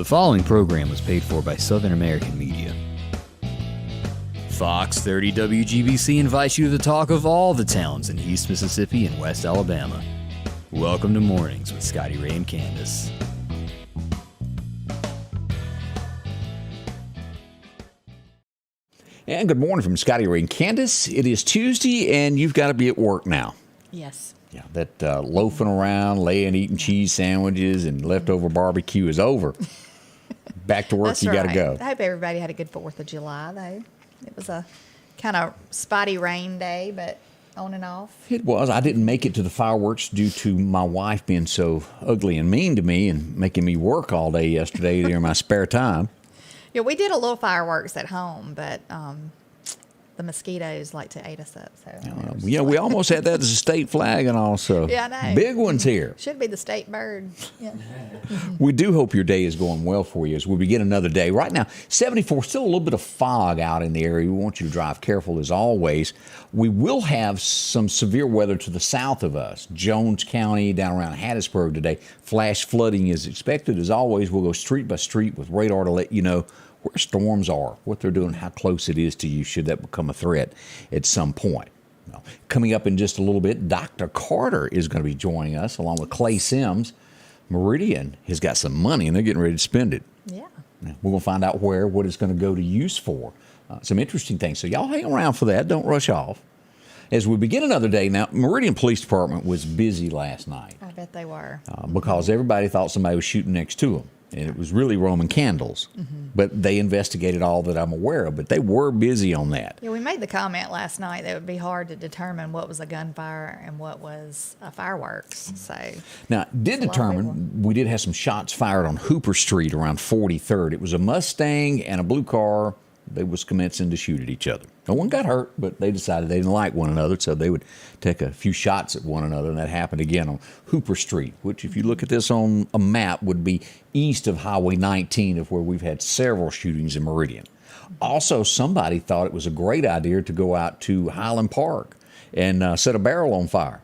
The following program was paid for by Southern American Media. Fox 30 WGBC invites you to the talk of all the towns in East Mississippi and West Alabama. Welcome to Mornings with Scotty Ray and Candace. And good morning from Scotty Ray and Candace. It is Tuesday, and you've got to be at work now. Yes. Yeah, that loafing around, eating cheese sandwiches and leftover barbecue is over. Back to work, That's you got to right. go. I hope everybody had a good 4th of July, though. It was a kind of spotty rain day, but on and off. It was. I didn't make it to the fireworks due to my wife being so ugly and mean to me and making me work all day yesterday during my spare time. Yeah, we did a little fireworks at home, but the mosquitoes like to eat us up. So We almost had that as a state flag and also Yeah, I know. big ones here. Should be the state bird. Yeah. We do hope your day is going well for you as we begin another day. Right now, 74, still a little bit of fog out in the area. We want you to drive careful as always. We will have some severe weather to the south of us. Jones County, down around Hattiesburg today. Flash flooding is expected. As always, we'll go street by street with radar to let you know where storms are, what they're doing, how close it is to you should that become a threat at some point. Now, coming up in just a little bit, Dr. Carter is going to be joining us along with Clay Sims. Meridian has got some money and they're getting ready to spend it. Yeah. Now, we're going to find out what it's going to go to use for. Some interesting things. So y'all hang around for that. Don't rush off. As we begin another day, now, Meridian Police Department was busy last night. I bet they were. Because everybody thought somebody was shooting next to them. And it was really Roman candles. Mm-hmm. But they investigated all that I'm aware of. But they were busy on that. Yeah, we made the comment last night that it would be hard to determine what was a gunfire and what was a fireworks. So now, did determine we did have some shots fired on Hooper Street around 43rd. It was a Mustang and a blue car. They was commencing to shoot at each other. No one got hurt, but they decided they didn't like one another, so they would take a few shots at one another, and that happened again on Hooper Street, which, if you look at this on a map, would be east of Highway 19, of where we've had several shootings in Meridian. Also, somebody thought it was a great idea to go out to Highland Park and set a barrel on fire.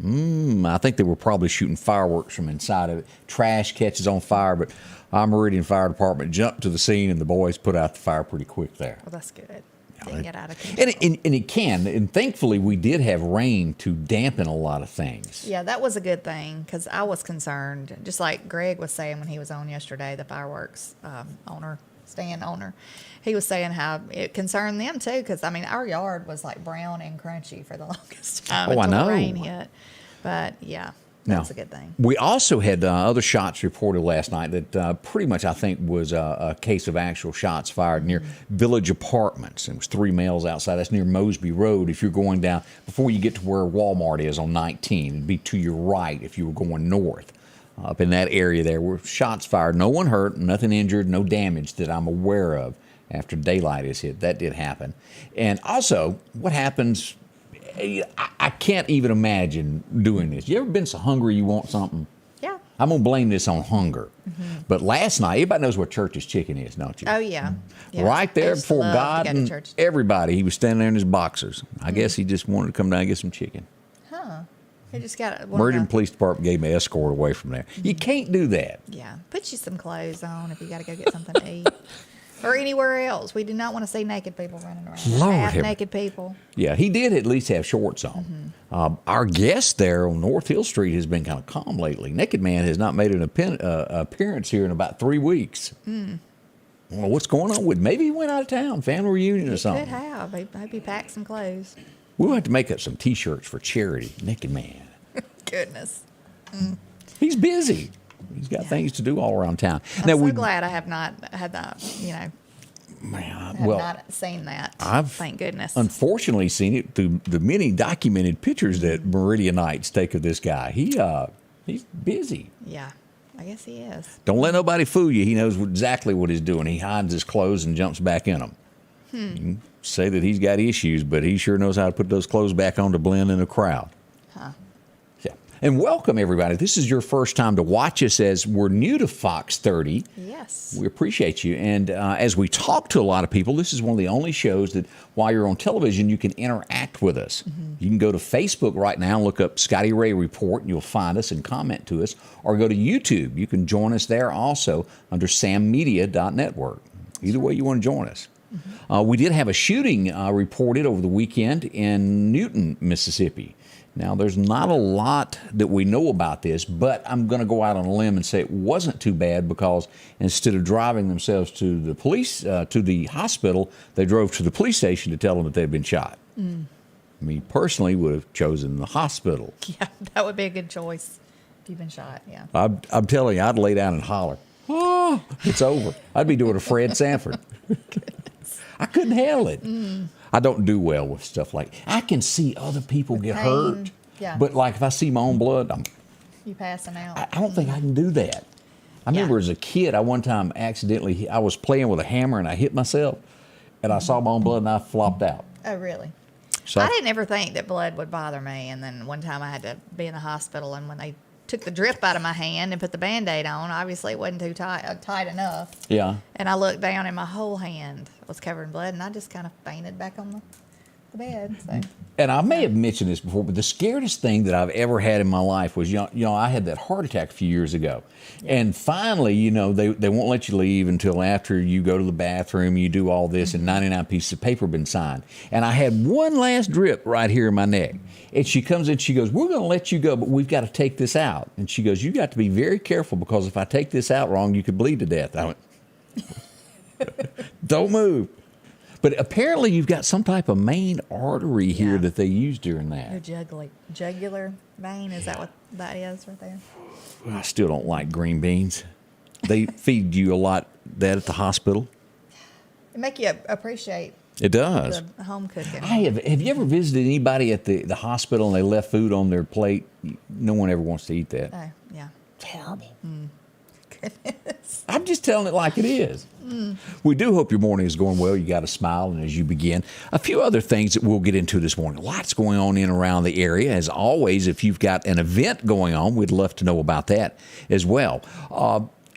I think they were probably shooting fireworks from inside of it. Trash catches on fire, but our Meridian Fire Department jumped to the scene, and the boys put out the fire pretty quick there. Well, that's good. Didn't get out of control. And it can. And thankfully, we did have rain to dampen a lot of things. Yeah, that was a good thing because I was concerned, just like Greg was saying when he was on yesterday, the fireworks stand owner. He was saying how it concerned them too because, I mean, our yard was like brown and crunchy for the longest time I until know. the rain hit. But, yeah. That's a good thing. We also had other shots reported last night that pretty much, I think, was a case of actual shots fired near Village Apartments. It was 3 males outside. That's near Mosby Road. If you're going down, before you get to where Walmart is on 19, it'd be to your right if you were going north. Up in that area there were shots fired. No one hurt, nothing injured, no damage that I'm aware of after daylight is hit. That did happen. And also, what happens... I can't even imagine doing this. You ever been so hungry you want something? Yeah. I'm going to blame this on hunger. Mm-hmm. But last night, everybody knows what Church's chicken is, don't you? Oh, yeah. Right there before God and everybody, he was standing there in his boxers. I guess he just wanted to come down and get some chicken. Huh. He just got Meridian Police Department gave me an escort away from there. You can't do that. Yeah. Put you some clothes on if you got to go get something to eat. Or anywhere else. We do not want to see naked people running around. Lord, naked people. Yeah, he did at least have shorts on. Mm-hmm. Our guest there on North Hill Street has been kind of calm lately. Naked Man has not made an appearance here in about 3 weeks. Well, what's going on with him? Maybe he went out of town, family reunion or something. Could have. I hope he packed some clothes. We'll have to make up some T-shirts for charity. Naked Man. Goodness. He's busy. He's got things to do all around town. I'm so glad I have not had that, not seen that. Thank goodness. Unfortunately seen it through the many documented pictures that Meridianites take of this guy. He's busy. Yeah, I guess he is. Don't let nobody fool you. He knows exactly what he's doing. He hides his clothes and jumps back in them. You can say that he's got issues, but he sure knows how to put those clothes back on to blend in a crowd. Huh. Yeah. And welcome, everybody. This is your first time to watch us as we're new to Fox 30. Yes. We appreciate you. And as we talk to a lot of people, this is one of the only shows that while you're on television, you can interact with us. You can go to Facebook right now, look up Scotty Ray Report, and you'll find us and comment to us. Or go to YouTube. You can join us there also under sammedia.network. Either way you want to join us. We did have a shooting reported over the weekend in Newton, Mississippi. Now, there's not a lot that we know about this, but I'm going to go out on a limb and say it wasn't too bad because instead of driving themselves to the police, to the hospital, they drove to the police station to tell them that they'd been shot. Me personally would have chosen the hospital. Yeah, that would be a good choice if you've been shot, yeah. I'm telling you, I'd lay down and holler, oh, it's over. I'd be doing a Fred Sanford. I couldn't handle it. I don't do well with stuff like I can see other people get pain, hurt, yeah. but like if I see my own blood, You passing out. I don't think I can do that. I remember as a kid, I one time accidentally, I was playing with a hammer and I hit myself, and I saw my own blood and I flopped out. Oh, really? So I didn't ever think that blood would bother me, and then one time I had to be in the hospital, and when they took the drip out of my hand and put the Band-Aid on, obviously it wasn't too tight enough. Yeah. And I looked down and my whole hand was covered in blood, and I just kind of fainted back on the bed. So. And I may have mentioned this before, but the scariest thing that I've ever had in my life was, I had that heart attack a few years ago. And finally, they won't let you leave until after you go to the bathroom, you do all this, and 99 pieces of paper been signed. And I had one last drip right here in my neck. And she comes in, she goes, we're going to let you go, but we've got to take this out. And she goes, you got to be very careful because if I take this out wrong, you could bleed to death. I went, don't move. But apparently you've got some type of main artery here that they use during that. Your jugular vein, is that what that is right there? I still don't like green beans. They feed you a lot that at the hospital. It make you appreciate It does. the home cooking. Have you ever visited anybody at the hospital and they left food on their plate? No one ever wants to eat that. Oh, yeah. It's horrible. Goodness. I'm just telling it like it is. We do hope your morning is going well. You got a smile, and as you begin, a few other things that we'll get into this morning. Lots going on in and around the area. As always, if you've got an event going on, we'd love to know about that as well.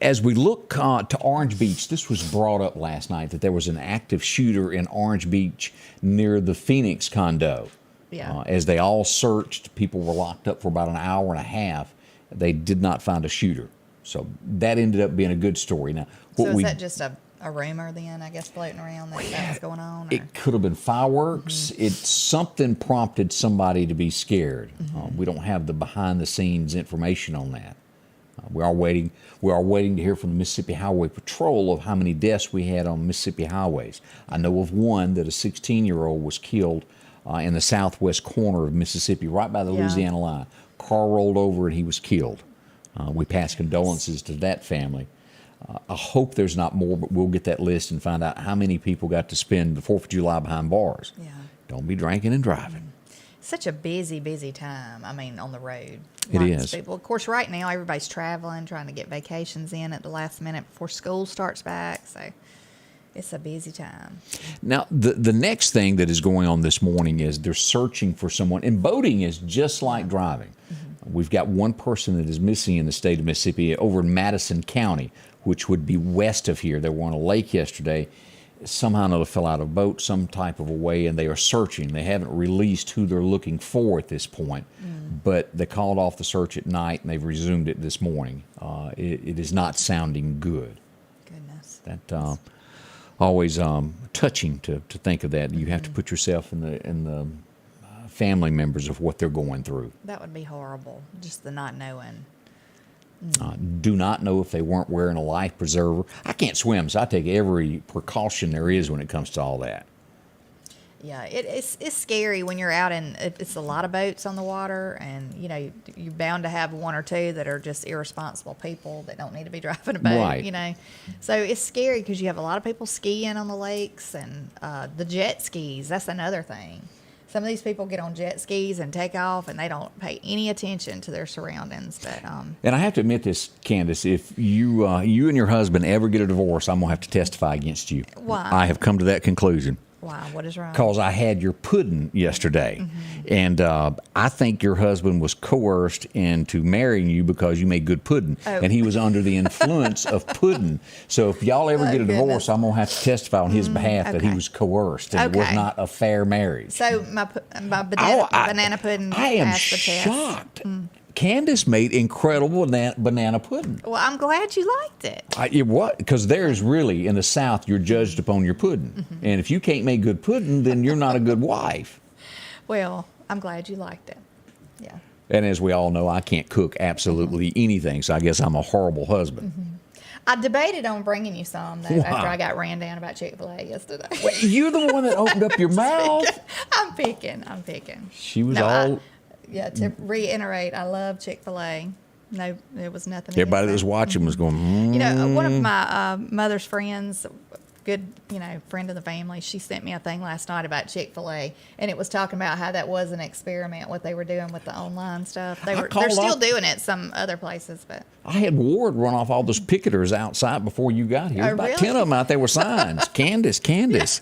As we look to Orange Beach, this was brought up last night that there was an active shooter in Orange Beach near the Phoenix condo. Yeah. As they all searched, people were locked up for about an hour and a half. They did not find a shooter. So that ended up being a good story. Now, So is that just a rumor then, I guess, floating around that was going on? Or? It could have been fireworks. It's something prompted somebody to be scared. We don't have the behind-the-scenes information on that. We are waiting to hear from the Mississippi Highway Patrol of how many deaths we had on Mississippi highways. I know of one that a 16-year-old was killed in the southwest corner of Mississippi, right by the Louisiana line. Car rolled over and he was killed. We pass condolences to that family. I hope there's not more, but we'll get that list and find out how many people got to spend the 4th of July behind bars. Yeah. Don't be drinking and driving. Such a busy time, on the road. It Lots is. of people. Of course, right now, everybody's traveling, trying to get vacations in at the last minute before school starts back. So it's a busy time. Now, the next thing that is going on this morning is they're searching for someone. And boating is just like driving. We've got one person that is missing in the state of Mississippi over in Madison County, which would be west of here. They were on a lake yesterday. Somehow or another fell out of a boat some type of a way, and they are searching. They haven't released who they're looking for at this point, but they called off the search at night, and they've resumed it this morning. It is not sounding good. Goodness. That always touching to think of that. You have to put yourself in the family members of what they're going through. That would be horrible, just the not knowing. Do not know if they weren't wearing a life preserver. I can't swim, so I take every precaution there is when it comes to all that. Yeah, it's scary when you're out and it's a lot of boats on the water, and you're bound to have one or two that are just irresponsible people that don't need to be driving a boat. Right. So it's scary because you have a lot of people skiing on the lakes and the jet skis. That's another thing. Some of these people get on jet skis and take off, and they don't pay any attention to their surroundings. But and I have to admit this, Candace, if you and your husband ever get a divorce, I'm going to have to testify against you. Why? I have come to that conclusion. Wow, what is wrong? Because I had your pudding yesterday. And I think your husband was coerced into marrying you because you made good pudding. Oh. And he was under the influence of pudding. So if y'all ever get a divorce, goodness. I'm going to have to testify on his behalf that he okay. was coerced and it was Okay. not a fair marriage. So my banana pudding I am passed the test. shocked. Candace made incredible banana pudding. Well, I'm glad you liked it. What? Because there's really, in the South, you're judged upon your pudding. And if you can't make good pudding, then you're not a good wife. Well, I'm glad you liked it. Yeah. And as we all know, I can't cook absolutely anything, so I guess I'm a horrible husband. I debated on bringing you some, though, Why? after I got ran down about Chick-fil-A yesterday. Wait, you're the one that opened up your mouth? I'm picking. She was To reiterate, I love Chick-fil-A. No, there was nothing. Everybody that against was that. watching was going, You know, one of my mother's friends, good, friend of the family, she sent me a thing last night about Chick-fil-A, and it was talking about how that was an experiment, what they were doing with the online stuff. They're still doing it some other places, but I had Ward run off all those picketers outside before you got here. Oh, About really? 10 of them out there with signs. Candace.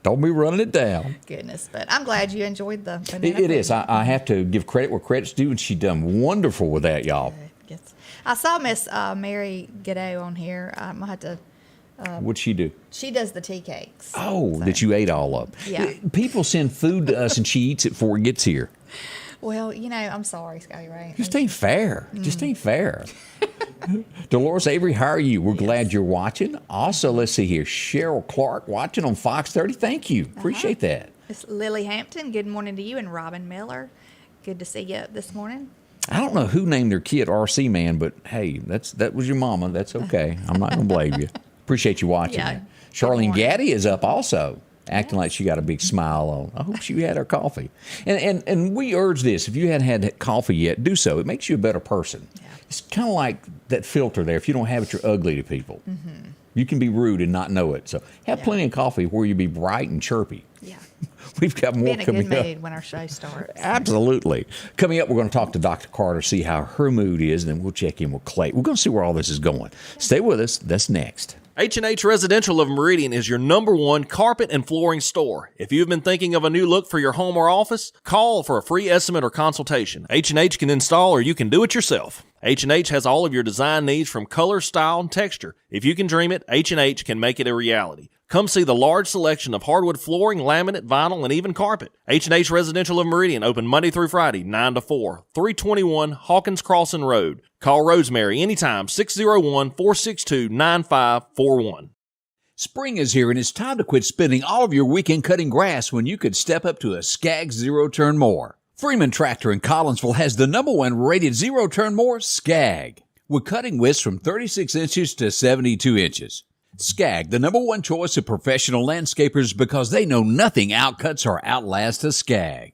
Don't be running it down. goodness. But I'm glad you enjoyed the banana It is. pudding. I have to give credit where credit's due, and she done wonderful with that, y'all. Yes. I saw Miss Mary Godot on here. I'm gonna have to. What'd she do? She does the tea cakes. Oh, So- that you ate all of. Yeah. People send food to us, and she eats it before it gets here. Well, I'm sorry, Scotty Ray. Just ain't fair. Just ain't fair. Dolores Avery, how are you? We're glad you're watching. Also, let's see here. Cheryl Clark watching on Fox 30. Thank you. Appreciate that. It's Lily Hampton. Good morning to you, and Robin Miller. Good to see you this morning. I don't know who named their kid RC Man, but hey, that was your mama. That's okay. I'm not going to blame you. Appreciate you watching. Yeah. That. Good Charlene morning. Gaddy is up also, acting like she got a big smile on. I hope she had her coffee. And we urge this. If you hadn't had coffee yet, do so. It makes you a better person. Yeah. It's kind of like that filter there. If you don't have it, you're ugly to people. You can be rude and not know it. So have plenty of coffee where you be bright and chirpy. Yeah. We've got more Be in a coming good up. mood when our show starts. Absolutely. Coming up, we're going to talk to Dr. Carter, see how her mood is, and then we'll check in with Clay. We're going to see where all this is going. Stay with us. That's next. H&H Residential of Meridian is your #1 carpet and flooring store. If you've been thinking of a new look for your home or office, call for a free estimate or consultation. H&H can install or you can do it yourself. H&H has all of your design needs from color, style, and texture. If you can dream it, H&H can make it a reality. Come see the large selection of hardwood flooring, laminate, vinyl, and even carpet. H&H Residential of Meridian, open Monday through Friday, 9 to 4, 321 Hawkins Crossing Road. Call Rosemary anytime, 601-462-9541. Spring is here, and it's time to quit spending all of your weekend cutting grass when you could step up to a Skag zero-turn mower. Freeman Tractor in Collinsville has the #1 rated zero-turn mower, Skag, with cutting widths from 36 inches to 72 inches. Skag, the #1 choice of professional landscapers because they know nothing outcuts or outlasts a Skag.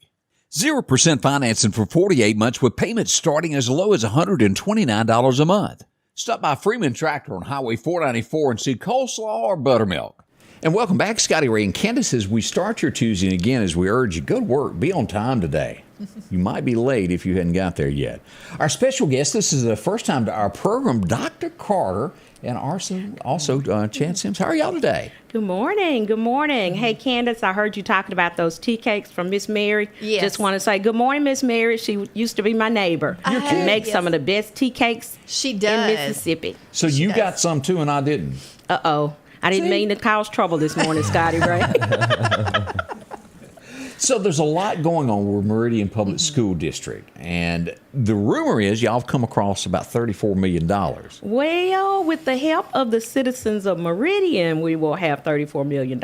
0% financing for 48 months with payments starting as low as $129 a month. Stop by Freeman Tractor on Highway 494 and see coleslaw or buttermilk. And welcome back, Scotty Ray and Candace, as we start your Tuesday. And again, as we urge you, go to work, be on time today. You might be late if you hadn't got there yet. Our special guest, this is the first time to our program, Dr. Carter, and also Chad Sims. How are y'all today? Good morning. Good morning. Hey, Candace, I heard you talking about those tea cakes from Miss Mary. Yes. Just want to say good morning, Miss Mary. She used to be my neighbor. You're and kidding. makes some Yes. of the best tea cakes She in does. Mississippi. So She you does. got some too, and I didn't. Uh-oh. I didn't mean to cause trouble this morning, Scotty Ray. So there's a lot going on with Meridian Public School District, and the rumor is y'all have come across about $34 million. Well, with the help of the citizens of Meridian, we will have $34 million.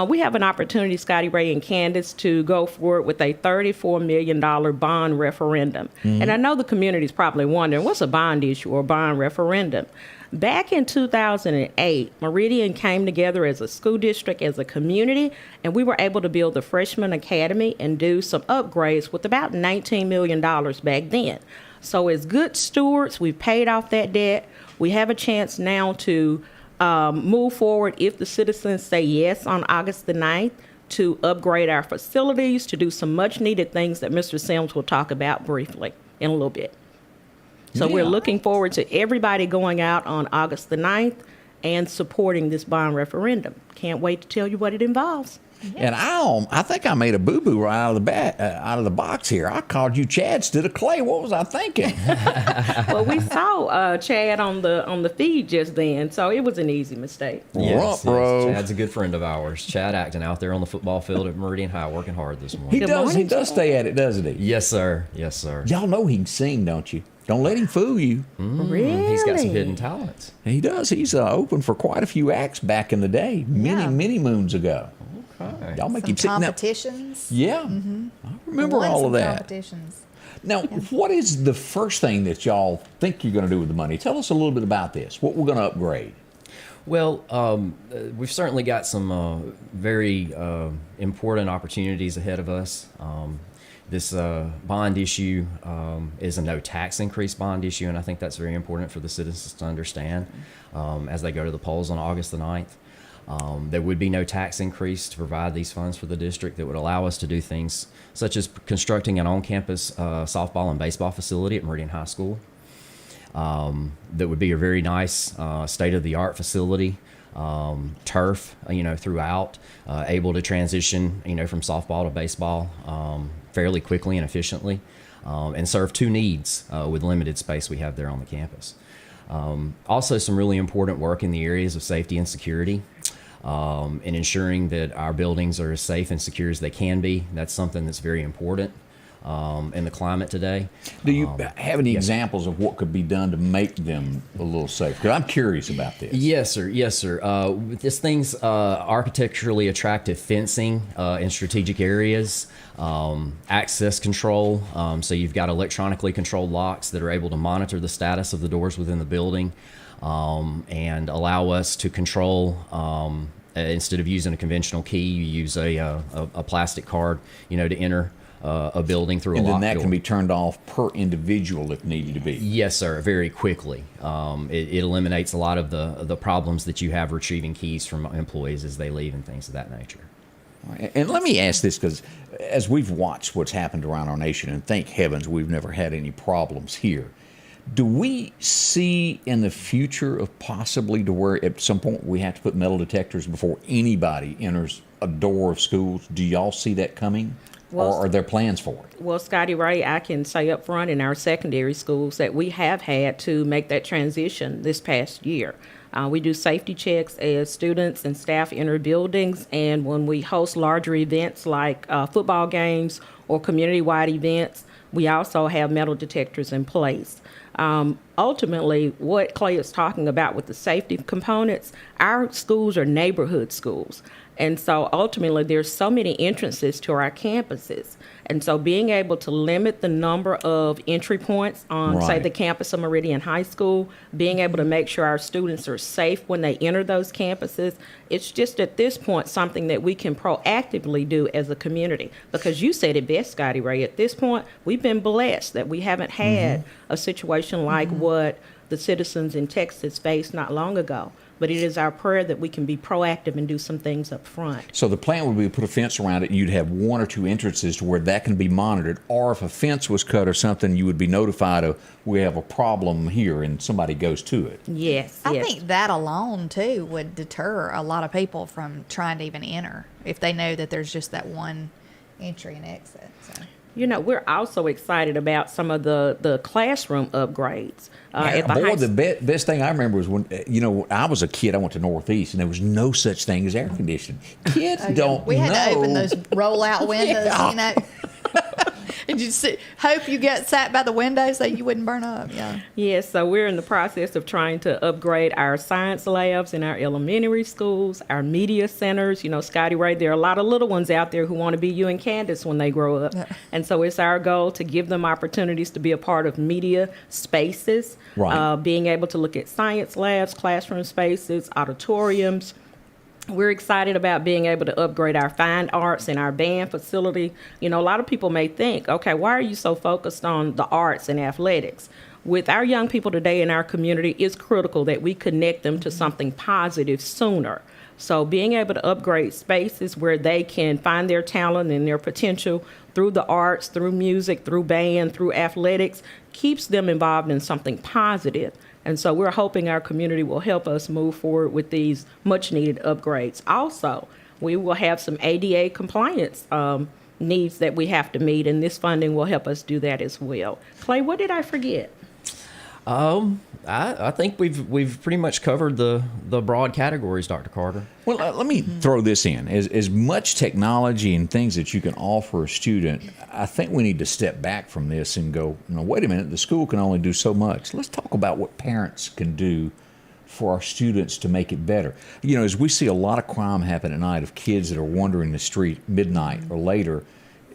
We have an opportunity, Scotty Ray and Candace, to go forward with a $34 million bond referendum. And I know the community is probably wondering, what's a bond issue or bond referendum? Back in 2008, Meridian came together as a school district, as a community, and we were able to build the Freshman Academy and do some upgrades with about $19 million back then. So as good stewards, we've paid off that debt. We have a chance now to move forward if the citizens say yes on August the 9th to upgrade our facilities, to do some much needed things that Mr. Sims will talk about briefly in a little bit. So we're looking forward to everybody going out on August the 9th and supporting this bond referendum. Can't wait to tell you what it involves. And I think I made a boo-boo right out of the box here. I called you Chad instead of Clay. What was I thinking? Well, we saw Chad on the feed just then, so it was an easy mistake. Yes, bro. Chad's a good friend of ours. Chad Acton out there on the football field at Meridian High working hard this He morning. does stay at it, doesn't he? Yes, sir. Yes, sir. Y'all know he can sing, don't you? Don't let him fool you. Really? He's got some hidden talents. He does. He's open for quite a few acts back in the day, many moons ago. Okay. Y'all make Some him sit now. competitions. Yeah, I remember Won all of some that. Competitions. Now, what is the first thing that y'all think you're going to do with the money? Tell us a little bit about this. What we're going to upgrade. Well, we've certainly got some very important opportunities ahead of us. This bond issue is a no tax increase bond issue, and I think that's very important for the citizens to understand as they go to the polls on August the 9th. There would be no tax increase to provide these funds for the district that would allow us to do things such as constructing an on-campus softball and baseball facility at Meridian High School. That would be a very nice state-of-the-art facility, turf, throughout, able to transition, from softball to baseball fairly quickly and efficiently, and serve two needs with limited space we have there on the campus. Also, some really important work in the areas of safety and security. And ensuring that our buildings are as safe and secure as they can be. That's something that's very important in the climate today. Do you have any examples of what could be done to make them a little safer? Because I'm curious about this. Yes, sir. Yes, sir. This thing's architecturally attractive fencing in strategic areas, access control. So you've got electronically controlled locks that are able to monitor the status of the doors within the building. And allow us to control, instead of using a conventional key, you use a plastic card, to enter a building through a locked door. And then that can be turned off per individual if needed to be. Yes, sir, very quickly. It eliminates a lot of the problems that you have retrieving keys from employees as they leave and things of that nature. And let me ask this, because as we've watched what's happened around our nation, and thank heavens we've never had any problems here, do we see in the future of possibly to where at some point we have to put metal detectors before anybody enters a door of schools? Do y'all see that coming? Well, or are there plans for it? Well, Scotty Ray, I can say up front in our secondary schools that we have had to make that transition this past year. We do safety checks as students and staff enter buildings, and when we host larger events like football games or community-wide events, we also have metal detectors in place. Ultimately, what Clay is talking about with the safety components, our schools are neighborhood schools. And so ultimately, there's so many entrances to our campuses. And so being able to limit the number of entry points on, say, the campus of Meridian High School, being able to make sure our students are safe when they enter those campuses, it's just at this point something that we can proactively do as a community. Because you said it best, Scotty Ray, at this point, we've been blessed that we haven't had a situation like what the citizens in Texas faced not long ago. But it is our prayer that we can be proactive and do some things up front. So the plan would be to put a fence around it, and you'd have one or two entrances to where that can be monitored. Or if a fence was cut or something, you would be notified of, we have a problem here, and somebody goes to it. Yes, I think that alone, too, would deter a lot of people from trying to even enter if they know that there's just that one entry and exit. So. We're also excited about some of the classroom upgrades. The best thing I remember was when, when I was a kid, I went to Northeast, and there was no such thing as air conditioning. Kids don't know. We had to open those roll-out windows, And you hope you get sat by the window so you wouldn't burn up. Yeah. Yes, so we're in the process of trying to upgrade our science labs in our elementary schools, our media centers. Scotty Ray, there are a lot of little ones out there who want to be you and Candace when they grow up. Yeah. And so it's our goal to give them opportunities to be a part of media spaces, being able to look at science labs, classroom spaces, auditoriums. We're excited about being able to upgrade our fine arts and our band facility. A lot of people may think, okay, why are you so focused on the arts and athletics? With our young people today in our community, it's critical that we connect them to something positive sooner. So being able to upgrade spaces where they can find their talent and their potential through the arts, through music, through band, through athletics, keeps them involved in something positive. And so we're hoping our community will help us move forward with these much needed upgrades. Also, we will have some ADA compliance needs that we have to meet, and this funding will help us do that as well. Clay, what did I forget? I think we've pretty much covered the broad categories, Dr. Carter. Well, let me throw this in. As much technology and things that you can offer a student, I think we need to step back from this and go, wait a minute, the school can only do so much. Let's talk about what parents can do for our students to make it better. As we see a lot of crime happen at night of kids that are wandering the street midnight or later,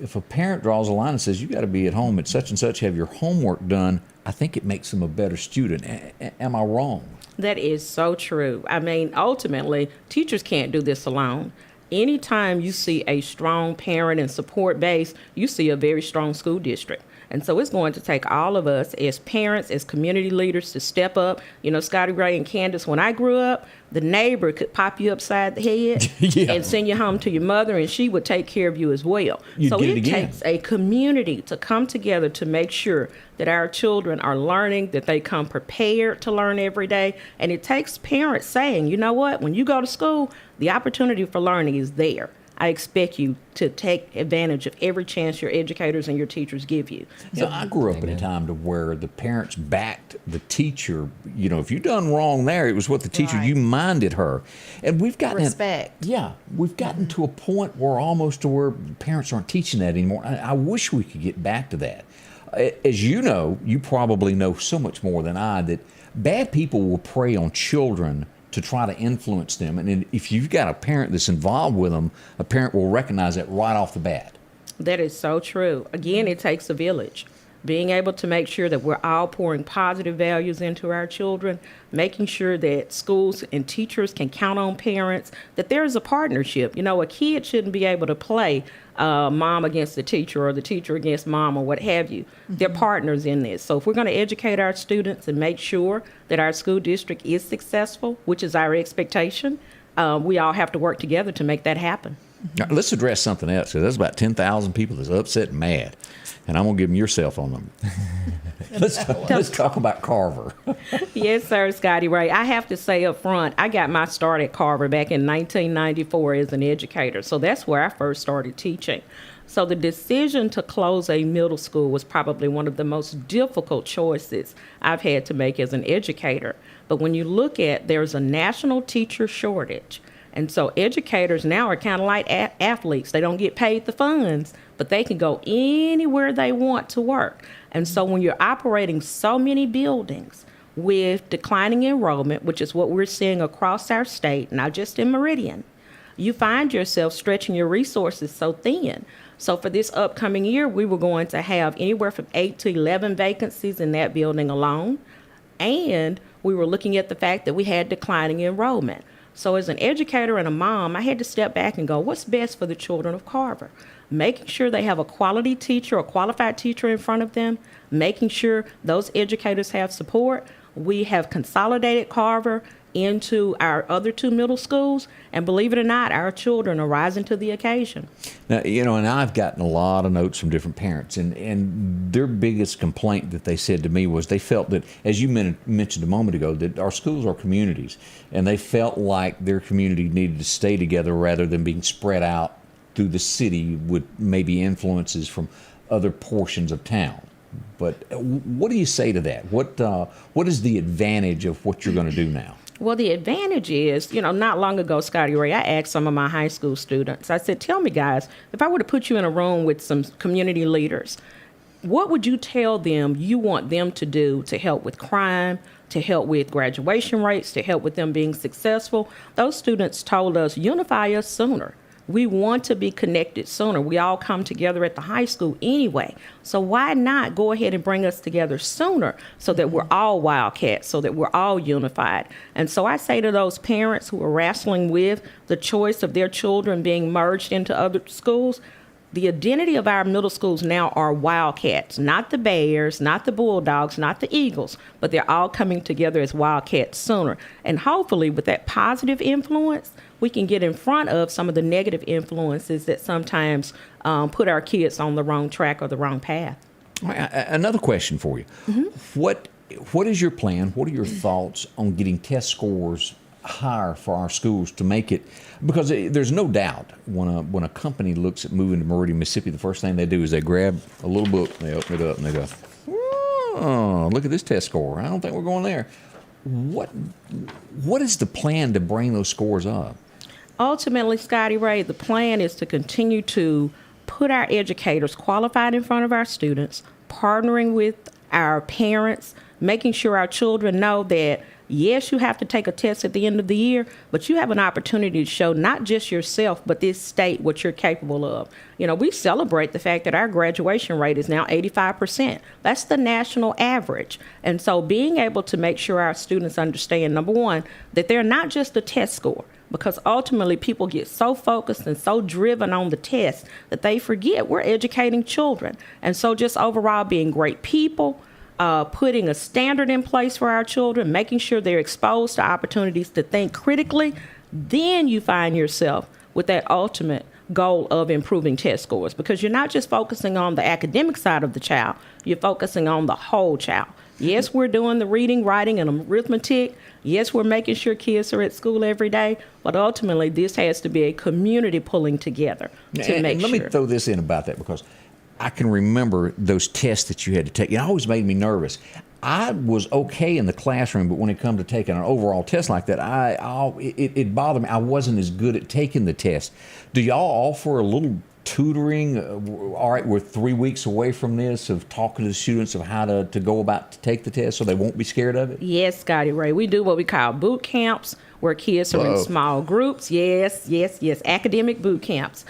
if a parent draws a line and says, you got to be at home at such and such, have your homework done, I think it makes them a better student. Am I wrong? That is so true. I mean, ultimately, teachers can't do this alone. Anytime you see a strong parent and support base, you see a very strong school district. And so it's going to take all of us as parents, as community leaders to step up. Scotty Ray and Candace, when I grew up, the neighbor could pop you upside the head and send you home to your mother, and she would take care of you as well. So it takes a community to come together to make sure that our children are learning, that they come prepared to learn every day. And it takes parents saying, you know what, when you go to school, the opportunity for learning is there. I expect you to take advantage of every chance your educators and your teachers give you. So I grew up in a time to where the parents backed the teacher. If you done wrong there, it was what the teacher, you minded her. And we've gotten respect. We've gotten to a point where almost to where parents aren't teaching that anymore. I wish we could get back to that. As you probably know so much more than I, that bad people will prey on children to try to influence them. And if you've got a parent that's involved with them, a parent will recognize that right off the bat. That is so true. Again, it takes a village. Being able to make sure that we're all pouring positive values into our children, making sure that schools and teachers can count on parents, that there is a partnership. A kid shouldn't be able to play mom against the teacher or the teacher against mom or what have you. They're partners in this. So if we're going to educate our students and make sure that our school district is successful, which is our expectation, we all have to work together to make that happen. Now, let's address something else. There's about 10,000 people that's upset and mad, and I'm going to give them your cell phone number. Let's talk about Carver. Yes, sir, Scotty Ray. I have to say up front, I got my start at Carver back in 1994 as an educator, so that's where I first started teaching. So the decision to close a middle school was probably one of the most difficult choices I've had to make as an educator. But when you look at, there's a national teacher shortage. And so educators now are kind of like athletes. They don't get paid the funds, but they can go anywhere they want to work. And so when you're operating so many buildings with declining enrollment, which is what we're seeing across our state, not just in Meridian, you find yourself stretching your resources so thin. So for this upcoming year, we were going to have anywhere from 8 to 11 vacancies in that building alone. And we were looking at the fact that we had declining enrollment. So as an educator and a mom, I had to step back and go, what's best for the children of Carver? Making sure they have a quality teacher, a qualified teacher in front of them, making sure those educators have support. We have consolidated Carver into our other two middle schools, and believe it or not, our children are rising to the occasion. Now, and I've gotten a lot of notes from different parents, and their biggest complaint that they said to me was they felt that, as you mentioned a moment ago, that our schools are communities, and they felt like their community needed to stay together rather than being spread out through the city with maybe influences from other portions of town. But what do you say to that? What is the advantage of what you're going to do now? Well, the advantage is, not long ago, Scotty Ray, I asked some of my high school students, I said, tell me, guys, if I were to put you in a room with some community leaders, what would you tell them you want them to do to help with crime, to help with graduation rates, to help with them being successful? Those students told us, unify us sooner. We want to be connected sooner. We all come together at the high school anyway. So why not go ahead and bring us together sooner so that we're all Wildcats, so that we're all unified? And so I say to those parents who are wrestling with the choice of their children being merged into other schools, The identity of our middle schools now are Wildcats, not the Bears, not the Bulldogs, not the Eagles, but they're all coming together as Wildcats sooner. And hopefully with that positive influence, we can get in front of some of the negative influences that sometimes put our kids on the wrong track or the wrong path. Another question for you. What is your plan? What are your thoughts on getting test scores higher for our schools to make it? Because there's no doubt when a company looks at moving to Meridian, Mississippi, the first thing they do is they grab a little book, they open it up, and they go, "Oh, look at this test score. I don't think we're going there." What is the plan to bring those scores up? Ultimately, Scotty Ray, the plan is to continue to put our educators qualified in front of our students, partnering with our parents, making sure our children know that, yes, you have to take a test at the end of the year, but you have an opportunity to show not just yourself, but this state what you're capable of. You know, we celebrate the fact that our graduation rate is now 85%. That's the national average. And so being able to make sure our students understand, number one, that they're not just a test score, because ultimately people get so focused and so driven on the test that they forget we're educating children. And so just overall being great people, putting a standard in place for our children, making sure they're exposed to opportunities to think critically, then you find yourself with that ultimate goal of improving test scores, because you're not just focusing on the academic side of the child, you're focusing on the whole child. Yes, we're doing the reading, writing, and arithmetic. Yes, we're making sure kids are at school every day, but ultimately this has to be a community pulling together to make sure. Let me throw this in about that, because I can remember those tests that you had to take. It always made me nervous. I was okay in the classroom, but when it come to taking an overall test like that, it bothered me. I wasn't as good at taking the test. Do y'all offer a little tutoring? All right, we're 3 weeks away from this, of talking to the students of how to go about to take the test so they won't be scared of it? Yes, Scotty Ray. We do what we call boot camps, where kids are in small groups. Yes, academic boot camps.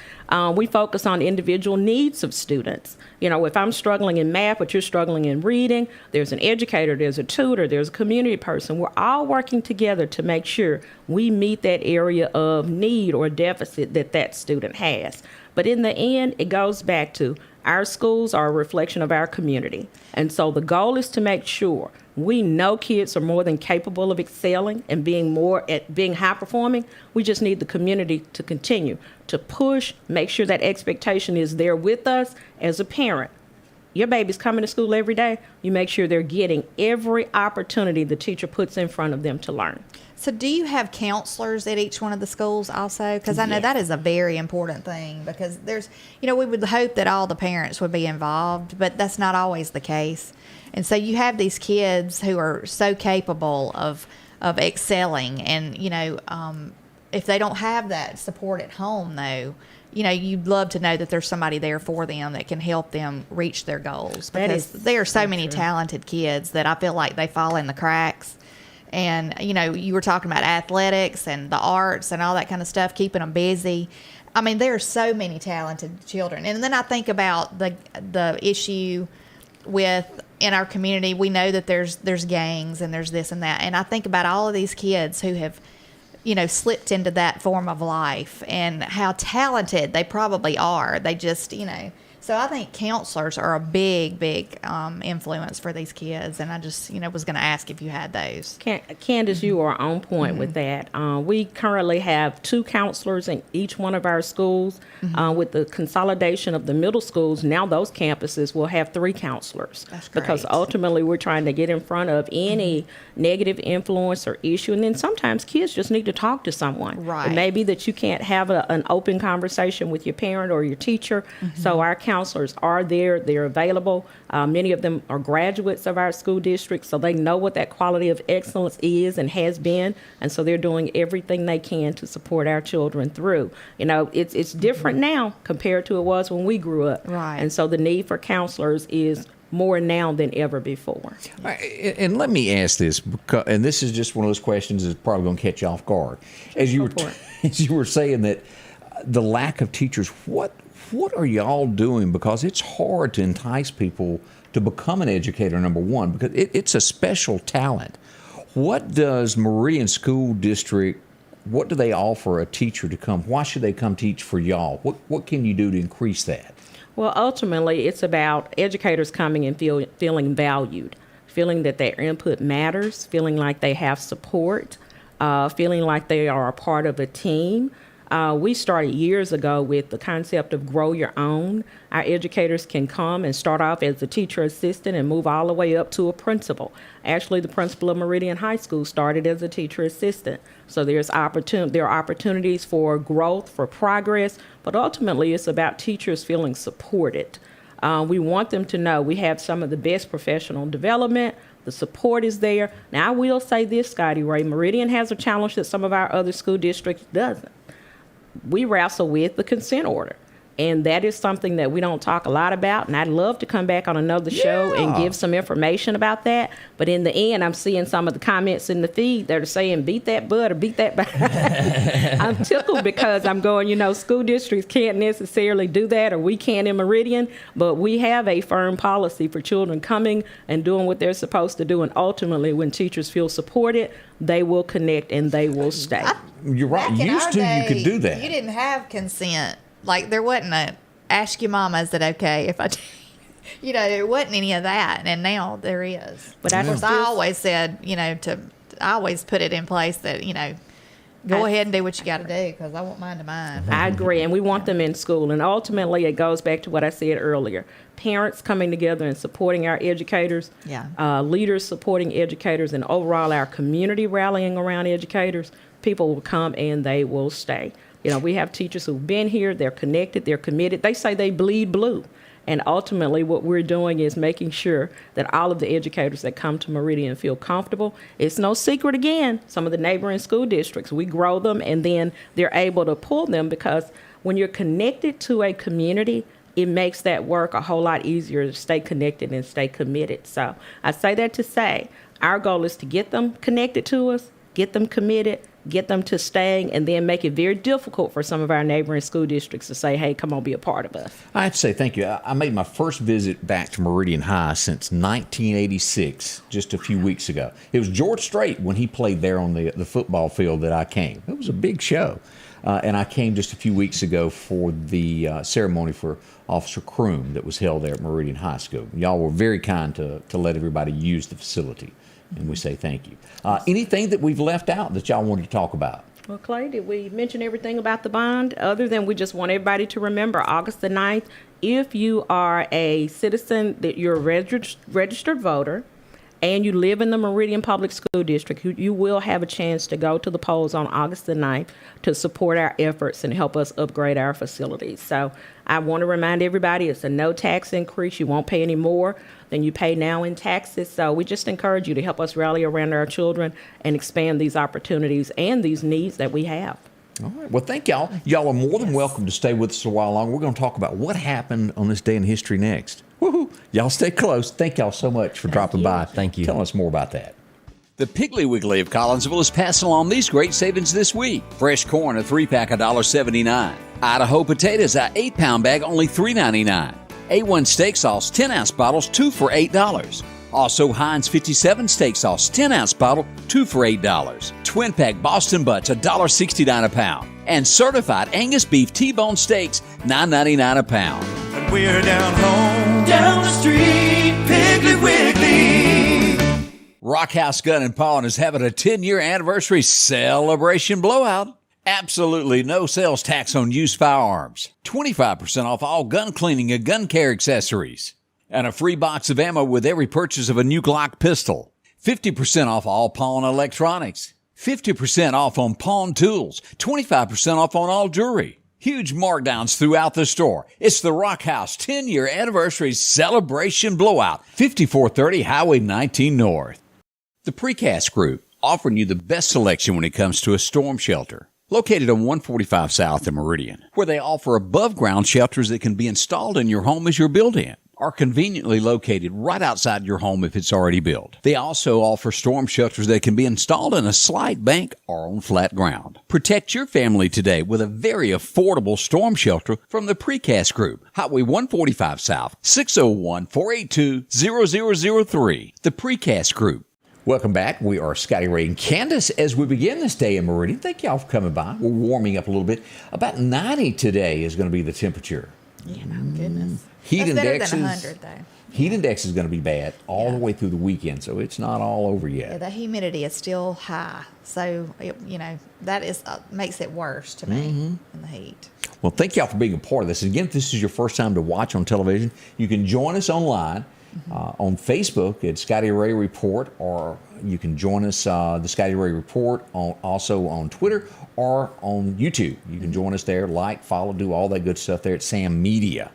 We focus on individual needs of students. You know, if I'm struggling in math, but you're struggling in reading, there's an educator, there's a tutor, there's a community person. We're all working together to make sure we meet that area of need or deficit that student has. But in the end, it goes back to our schools are a reflection of our community. And so the goal is to make sure we know kids are more than capable of excelling and being high performing. We just need the community to continue to push, make sure that expectation is there with us as a parent. Your baby's coming to school every day. You make sure they're getting every opportunity the teacher puts in front of them to learn. So do you have counselors at each one of the schools also? Because I know that is a very important thing, because there's, we would hope that all the parents would be involved, but that's not always the case. And so you have these kids who are so capable of excelling, and, if they don't have that support at home, though, you'd love to know that there's somebody there for them that can help them reach their goals, because there are so many talented kids that I feel like they fall in the cracks. And, you were talking about athletics and the arts and all that kind of stuff, keeping them busy. I mean, there are so many talented children. And then I think about the issue with, in our community, we know that there's gangs and there's this and that. And I think about all of these kids who have, slipped into that form of life, and how talented they probably are. They just, So I think counselors are a big influence for these kids, and I just, was going to ask if you had those. Candace, you are on point with that. We currently have 2 counselors in each one of our schools. With the consolidation of the middle schools, now those campuses will have 3 counselors. That's great. Because ultimately we're trying to get in front of any negative influence or issue, and then sometimes kids just need to talk to someone. Right. It may be that you can't have an open conversation with your parent or your teacher, so our counselors are there, they're available. Many of them are graduates of our school district, so they know what that quality of excellence is and has been, and so they're doing everything they can to support our children through. It's different now compared to it was when we grew up. Right. And so the need for counselors is more now than ever before. And let me ask this, and this is just one of those questions that's probably going to catch you off guard. As you were saying that the lack of teachers, what are y'all doing? Because it's hard to entice people to become an educator, number one, because it's a special talent. What does Meridian School District what do they offer a teacher to come? Why should they come teach for y'all? What can you do to increase that? Well, ultimately, it's about educators coming and feeling valued, feeling that their input matters, feeling like they have support, feeling like they are a part of a team. We started years ago with the concept of grow your own. Our educators can come and start off as a teacher assistant and move all the way up to a principal. Actually, the principal of Meridian High School started as a teacher assistant. So there are opportunities for growth, for progress, but ultimately it's about teachers feeling supported. We want them to know we have some of the best professional development. The support is there. Now, I will say this, Scotty Ray, Meridian has a challenge that some of our other school districts doesn't. We wrestle with the consent order. And that is something that we don't talk a lot about. And I'd love to come back on another show and give some information about that. But in the end, I'm seeing some of the comments in the feed that are saying, beat that butt or beat that butt. I'm tickled because I'm going, school districts can't necessarily do that, or we can't in Meridian. But we have a firm policy for children coming and doing what they're supposed to do. And ultimately, when teachers feel supported, they will connect and they will stay. You're right. Back in Used our to, day, you could do that. You didn't have consent. Like, there wasn't a ask your mama, is it okay if I there wasn't any of that, and now there is. But of course, I always said, I always put it in place that, go ahead and do what you got to do, because I want mine to mine. I agree, and we want them in school. And ultimately, it goes back to what I said earlier. Parents coming together and supporting our educators, leaders supporting educators, and overall our community rallying around educators. People will come and they will stay. We have teachers who've been here, they're connected, they're committed. They say they bleed blue. And ultimately, what we're doing is making sure that all of the educators that come to Meridian feel comfortable. It's no secret, again, some of the neighboring school districts, we grow them and then they're able to pull them, because when you're connected to a community, it makes that work a whole lot easier to stay connected and stay committed. So I say that to say our goal is to get them connected to us, get them committed, get them to staying, and then make it very difficult for some of our neighboring school districts to say, hey, come on, be a part of us. I have to say thank you. I made my first visit back to Meridian High since 1986, just a few weeks ago. It was George Strait when he played there on the football field that I came. It was a big show. And I came just a few weeks ago for the ceremony for Officer Kroom that was held there at Meridian High School. Y'all were very kind to let everybody use the facility, and we say thank you. Anything that we've left out that y'all wanted to talk about? Well, Clay, did we mention everything about the bond, other than we just want everybody to remember August the 9th, if you are a citizen, that you're a registered voter, and you live in the Meridian Public School District, you will have a chance to go to the polls on August the 9th to support our efforts and help us upgrade our facilities. So I want to remind everybody it's a no tax increase. You won't pay any more than you pay now in taxes. So we just encourage you to help us rally around our children and expand these opportunities and these needs that we have. All right. Well, thank y'all. Y'all are more than welcome to stay with us a while longer. We're going to talk about what happened on this day in history next. Woohoo! Y'all stay close. Thank y'all so much for dropping by. Thank you. Telling us more about that. The Piggly Wiggly of Collinsville is passing along these great savings this week. Fresh corn, a 3-pack, $1.79. Idaho potatoes, a 8-pound bag, only $3.99. A1 steak sauce, 10-ounce bottles, 2 for $8. Also, Heinz 57 steak sauce, 10-ounce bottle, 2 for $8. Twin pack Boston butts, $1.69 a pound. And certified Angus beef T-bone steaks, $9.99 a pound. And we're down home, down the street, Piggly Wiggly. Rockhouse Gun & Pawn is having a 10-year anniversary celebration blowout. Absolutely no sales tax on used firearms. 25% off all gun cleaning and gun care accessories. And a free box of ammo with every purchase of a new Glock pistol. 50% off all pawn electronics. 50% off on pawn tools. 25% off on all jewelry. Huge markdowns throughout the store. It's the Rockhouse 10-year anniversary celebration blowout. 5430 Highway 19 North. The Precast Group, offering you the best selection when it comes to a storm shelter. Located on 145 South in Meridian, where they offer above-ground shelters that can be installed in your home as you're built-in, are conveniently located right outside your home if it's already built. They also offer storm shelters that can be installed in a slight bank or on flat ground. Protect your family today with a very affordable storm shelter from the Precast Group. Highway 145 South, 601-482-0003. The Precast Group. Welcome back. We are Scotty Ray and Candace as we begin this day in Meridian. Thank y'all for coming by. We're warming up a little bit. About 90 today is going to be the temperature. Yeah, no goodness. Heat That's index better than is 100, though. Heat index is going to be bad all the way through the weekend, so it's not all over yet. Yeah, the humidity is still high, so that is makes it worse to me in the heat. Well, thank y'all for being a part of this. Again, if this is your first time to watch on television, you can join us online on Facebook at Scotty Ray Report, or you can join us, the Scotty Ray Report, also on Twitter or on YouTube. You can join us there, like, follow, do all that good stuff there at Sam Media.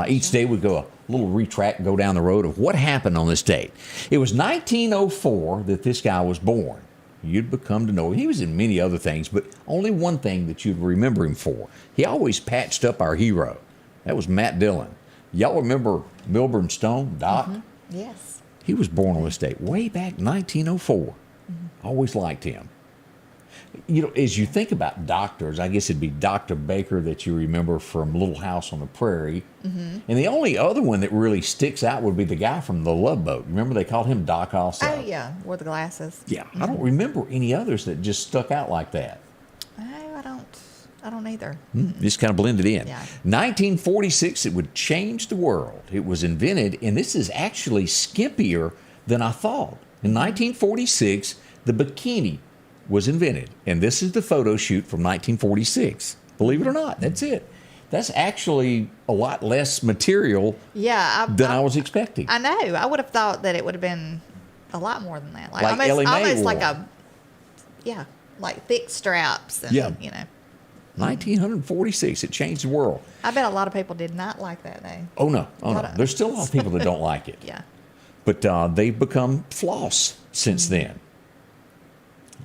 Each day we go a little retract, go down the road of what happened on this date. It was 1904 that this guy was born. You'd become to know him. He was in many other things, but only one thing that you'd remember him for. He always patched up our hero. That was Matt Dillon. Y'all remember Milburn Stone, Doc? Yes. He was born on this date way back 1904. Always liked him. As you think about doctors, I guess it'd be Dr. Baker that you remember from Little House on the Prairie. And the only other one that really sticks out would be the guy from The Love Boat. Remember they called him Doc also? Oh, yeah, wore the glasses. Yeah, I don't remember any others that just stuck out like that. No, I don't either. Just kind of blended in. Yeah. 1946, it would change the world. It was invented, and this is actually skimpier than I thought. In 1946, the bikini was invented, and this is the photo shoot from 1946. Believe it or not, that's it. That's actually a lot less material than I was expecting. I know. I would have thought that it would have been a lot more than that. Like Ellie Mae almost like wore. like thick straps and, 1946, it changed the world. I bet a lot of people did not like that, though. Oh, no. There's still a lot of people that don't like it. Yeah. But they've become floss since then.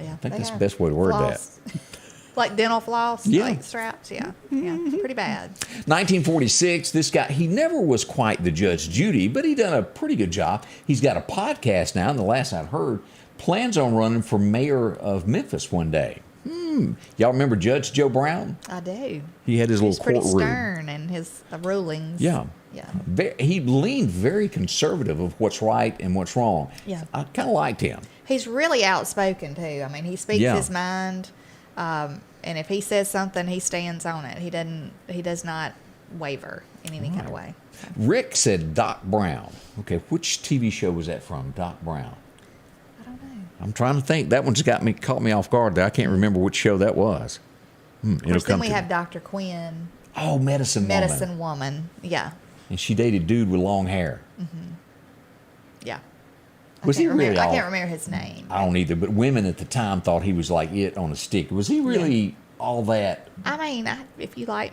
Yeah. I think that's the best way to word floss. Like dental floss, Yeah. like straps. Yeah. Yeah. Pretty bad. 1946, this guy, he never was quite the Judge Judy, but he done a pretty good job. He's got a podcast now, and the last I've heard, plans on running for mayor of Memphis one day. Y'all remember Judge Joe Brown? I do. He had his He's little pretty courtroom. stern in his rulings. Yeah. Yeah. He leaned very conservative of what's right and what's wrong. Yeah. I kind of liked him. He's really outspoken, too. I mean, he speaks his mind. And if he says something, he stands on it. He does not waver in any kind of way. Rick said Doc Brown. Okay, which TV show was that from, Doc Brown? I don't know. I'm trying to think. That one's caught me off guard there. I can't remember which show that was. Of course, then we have Dr. Quinn. Oh, Medicine Woman. Yeah. And she dated dude with long hair. Yeah. Was he really I can't remember his name. I don't either, but women at the time thought he was like it on a stick. Was he really all that I mean, if you like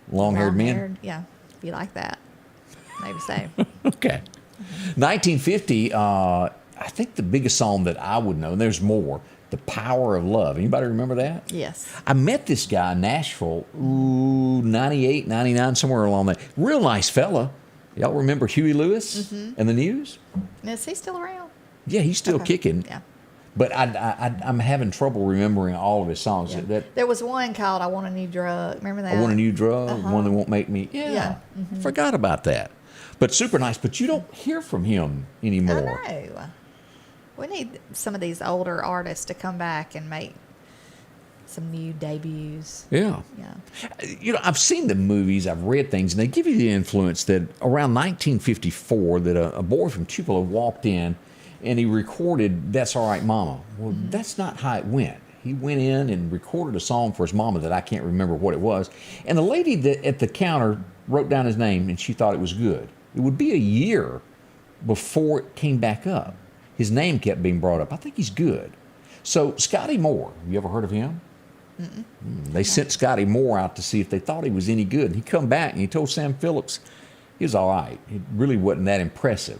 long-haired men? Yeah. If you like that, maybe so. Okay. 1950, I think the biggest song that I would know, and there's more, The Power of Love. Anybody remember that? Yes. I met this guy in Nashville, 98, 99, somewhere along there. Real nice fella. Y'all remember Huey Lewis and the News? Is he still around? Yeah, he's still kicking. Yeah. But I'm having trouble remembering all of his songs. Yeah. That There was one called I Want a New Drug. Remember that? I Want a New Drug, One That Won't Make Me. Yeah. Forgot about that. But super nice. But you don't hear from him anymore. I know. We need some of these older artists to come back and make some new debuts. Yeah. Yeah. I've seen the movies, I've read things, and they give you the influence that around 1954 that a boy from Tupelo walked in and he recorded That's All Right Mama. Well, that's not how it went. He went in and recorded a song for his mama that I can't remember what it was. And the lady that at the counter wrote down his name and she thought it was good. It would be a year before it came back up. His name kept being brought up. I think he's good. So Scotty Moore, you ever heard of him? They sent Scotty Moore out to see if they thought he was any good. And he come back and he told Sam Phillips he was all right. It really wasn't that impressive.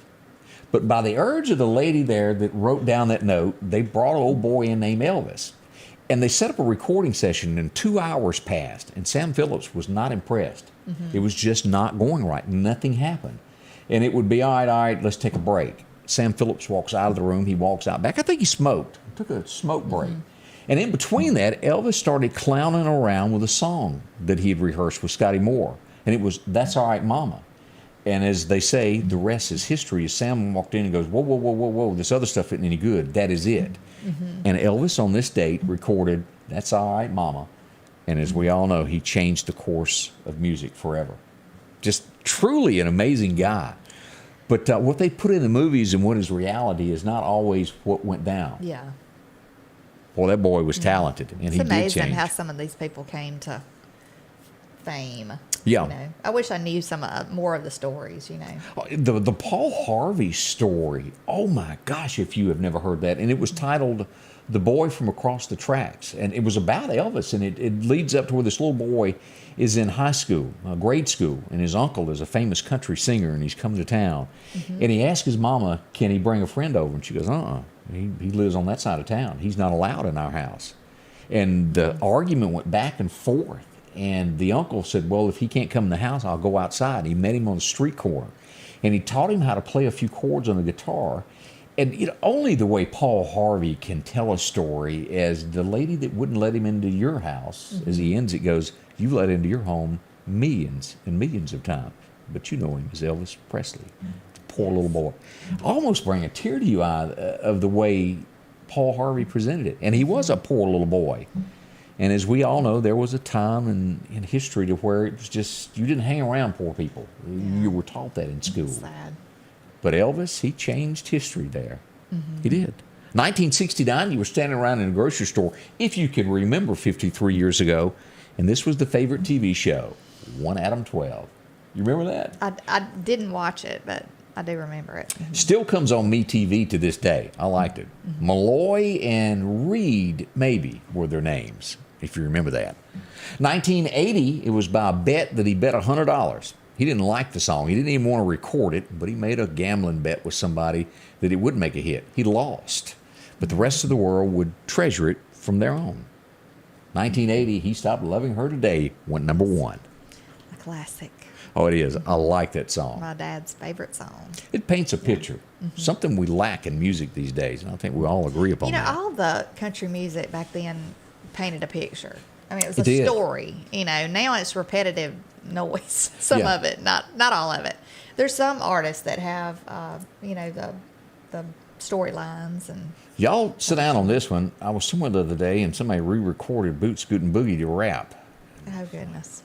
But by the urge of the lady there that wrote down that note, they brought an old boy in named Elvis. And they set up a recording session and 2 hours passed. And Sam Phillips was not impressed. It was just not going right. Nothing happened. And it would be, all right, let's take a break. Sam Phillips walks out of the room. He walks out back. I think he smoked. Took a smoke break. And in between that, Elvis started clowning around with a song that he had rehearsed with Scotty Moore. And it was That's All Right Mama. And as they say, the rest is history. As Sam walked in and goes, whoa, whoa, whoa, whoa, whoa, this other stuff isn't any good. That is it. And Elvis on this date recorded That's All Right, Mama. And as we all know, he changed the course of music forever. Just truly an amazing guy. But what they put in the movies and what is reality is not always what went down. Yeah. Boy, that boy was talented, and It's he did amazing change. how some of these people came to fame. Yeah. You know, I wish I knew some more of the stories. You know. The Paul Harvey story. Oh my gosh! If you have never heard that, and it was titled "The Boy from Across the Tracks," and it was about Elvis, and it leads up to where this little boy is in high school, grade school, and his uncle is a famous country singer, and he's come to town, and he asks his mama, "Can he bring a friend over?" And she goes, He lives on that side of town. He's not allowed in our house. And the argument went back and forth. And the uncle said, well, if he can't come in the house, I'll go outside. He met him on the street corner. And he taught him how to play a few chords on the guitar. And only the way Paul Harvey can tell a story as the lady that wouldn't let him into your house, as he ends it goes, you let into your home millions and millions of times. But you know him as Elvis Presley. Poor little boy. Almost bring a tear to your eye of the way Paul Harvey presented it. And he was a poor little boy. And as we all know, there was a time in history to where it was just, you didn't hang around poor people. You were taught that in school. Sad. But Elvis, he changed history there. He did. 1969, you were standing around in a grocery store, if you can remember 53 years ago, and this was the favorite TV show, 1 Adam 12. You remember that? I didn't watch it, but I do remember it. Still comes on MeTV to this day. I liked it. Malloy and Reed, maybe, were their names, if you remember that. 1980, it was by a bet that he bet $100. He didn't like the song. He didn't even want to record it, but he made a gambling bet with somebody that it would make a hit. He lost, but the rest of the world would treasure it from their own. 1980, He Stopped Loving Her Today went number 1. A classic. Oh, it is. I like that song. My dad's favorite song. It paints a picture, something we lack in music these days, and I think we all agree upon You know, that. all the country music back then painted a picture. I mean, it was It a did. story. You know, now it's repetitive noise. Some Yeah. of it, not all of it. There's some artists that have, you know, the storylines and. Y'all sit down on this one. I was somewhere the other day, and somebody re-recorded Boot Scootin' Boogie to rap. Oh goodness.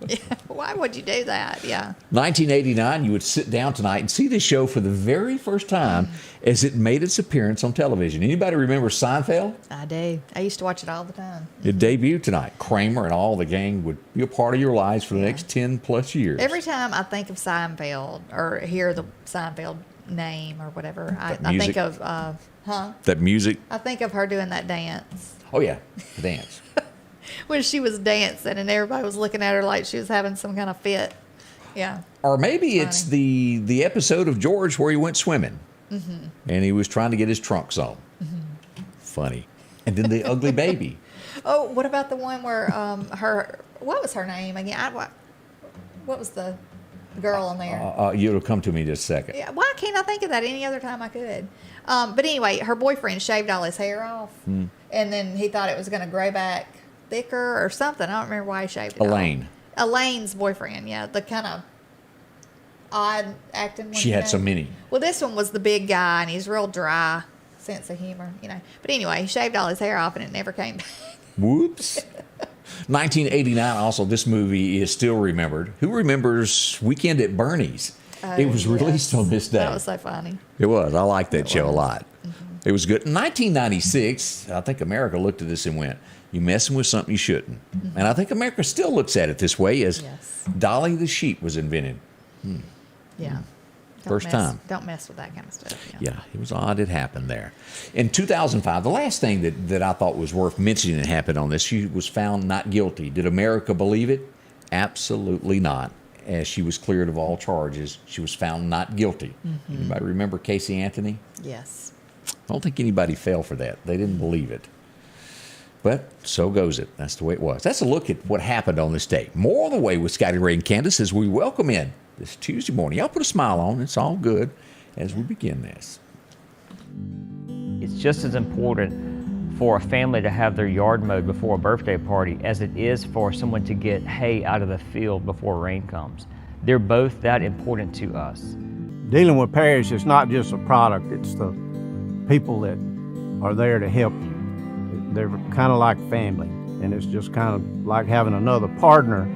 Yeah, why would you do that? Yeah. 1989, you would sit down tonight and see this show for the very first time as it made its appearance on television. Anybody remember Seinfeld? I do. I used to watch it all the time. It debuted tonight. Kramer and all the gang would be a part of your lives for the next 10 plus years. Every time I think of Seinfeld or hear the Seinfeld name or whatever, I think music. of, That music. I think of her doing that dance. Oh, yeah. The dance. When she was dancing and everybody was looking at her like she was having some kind of fit. Yeah. Or maybe it's the episode of George where he went swimming and he was trying to get his trunks on. Funny. And then the ugly baby. Oh, what about the one where what was her name again? What was the girl on there? It'll come to me in just a second. Yeah, why can't I think of that any other time I could? But anyway, her boyfriend shaved all his hair off, and then he thought it was going to grow back thicker or something. I don't remember why he shaved it Elaine. off. Elaine's boyfriend, yeah, the kind of odd acting one. She had so many. Well, this one was the big guy, and he's real dry sense of humor, you know. But anyway, he shaved all his hair off, and it never came back. Whoops. 1989, also, this movie is still remembered. Who remembers Weekend at Bernie's? It was released on this day. That was so funny. It was. I liked that show a lot. It was good. In 1996, I think America looked at this and went, you messing with something you shouldn't. And I think America still looks at it this way as Dolly the sheep was invented. Yeah. First time. Don't mess with that kind of stuff. Yeah, it was odd it happened there. In 2005, the last thing that I thought was worth mentioning that happened on this, she was found not guilty. Did America believe it? Absolutely not. As she was cleared of all charges, she was found not guilty. Anybody remember Casey Anthony? Yes. I don't think anybody fell for that. They didn't believe it. But so goes it. That's the way it was. That's a look at what happened on this day. More on the way with Scotty Ray and Candace as we welcome in this Tuesday morning. Y'all put a smile on. It's all good as we begin this. It's just as important for a family to have their yard mowed before a birthday party as it is for someone to get hay out of the field before rain comes. They're both that important to us. Dealing with Parish is not just a product, it's the people that are there to help you. They're kind of like family, and it's just kind of like having another partner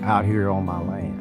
out here on my land.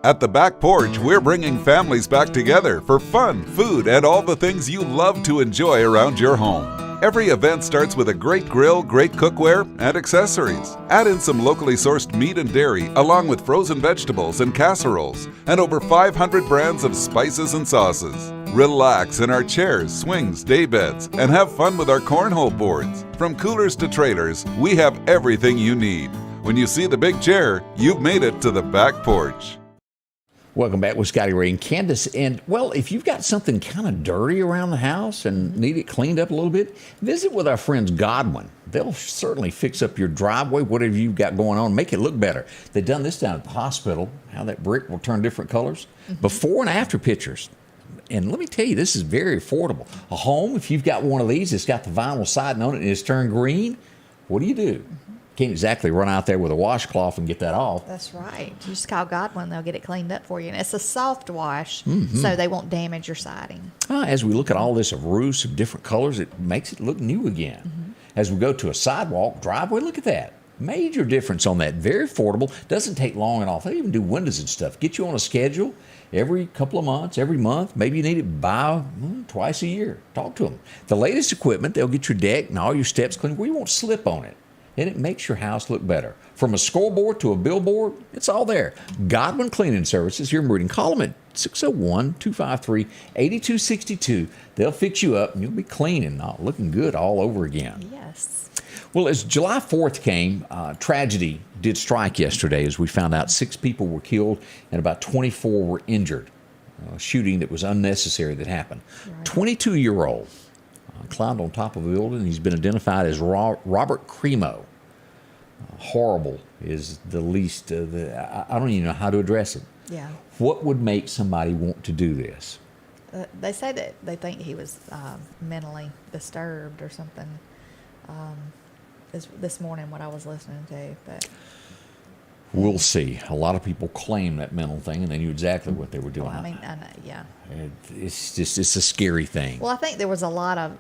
At the Back Porch, we're bringing families back together for fun, food, and all the things you love to enjoy around your home. Every event starts with a great grill, great cookware, and accessories. Add in some locally sourced meat and dairy, along with frozen vegetables and casseroles, and over 500 brands of spices and sauces. Relax in our chairs, swings, day beds, and have fun with our cornhole boards. From coolers to trailers, we have everything you need. When you see the big chair, you've made it to the Back Porch. Welcome back with Scotty Ray and Candace. And, well, if you've got something kind of dirty around the house and need it cleaned up a little bit, visit with our friends Godwin. They'll certainly fix up your driveway, whatever you've got going on, make it look better. They've done this down at the hospital, how that brick will turn different colors. Before and after pictures. And let me tell you, this is very affordable. A home, if you've got one of these, it's got the vinyl siding on it and it's turned green, what do? Can't exactly run out there with a washcloth and get that off. That's right. You just call Godwin, they'll get it cleaned up for you. And it's a soft wash, so they won't damage your siding. As we look at all this of roofs of different colors, it makes it look new again. As we go to a sidewalk, driveway, look at that. Major difference on that. Very affordable. Doesn't take long at all. They even do windows and stuff. Get you on a schedule every couple of months, every month. Maybe you need it twice a year. Talk to them. The latest equipment, they'll get your deck and all your steps cleaned where you won't slip on it. And it makes your house look better. From a scoreboard to a billboard, it's all there. Godwin Cleaning Services here in Meridian. Call them at 601-253-8262. They'll fix you up, and you'll be clean and looking good all over again. Yes. Well, as July 4th came, tragedy did strike yesterday as we found out 6 people were killed and about 24 were injured. A shooting that was unnecessary that happened. Right. 22-year-old climbed on top of a building. He's been identified as Robert Cremo. Horrible is the least. I don't even know how to address it. Yeah. What would make somebody want to do this? They say that they think he was mentally disturbed or something. This morning, what I was listening to, but we'll see. A lot of people claim that mental thing, and they knew exactly what they were doing. Well, I know, yeah. It's a scary thing. Well, I think there was a lot of.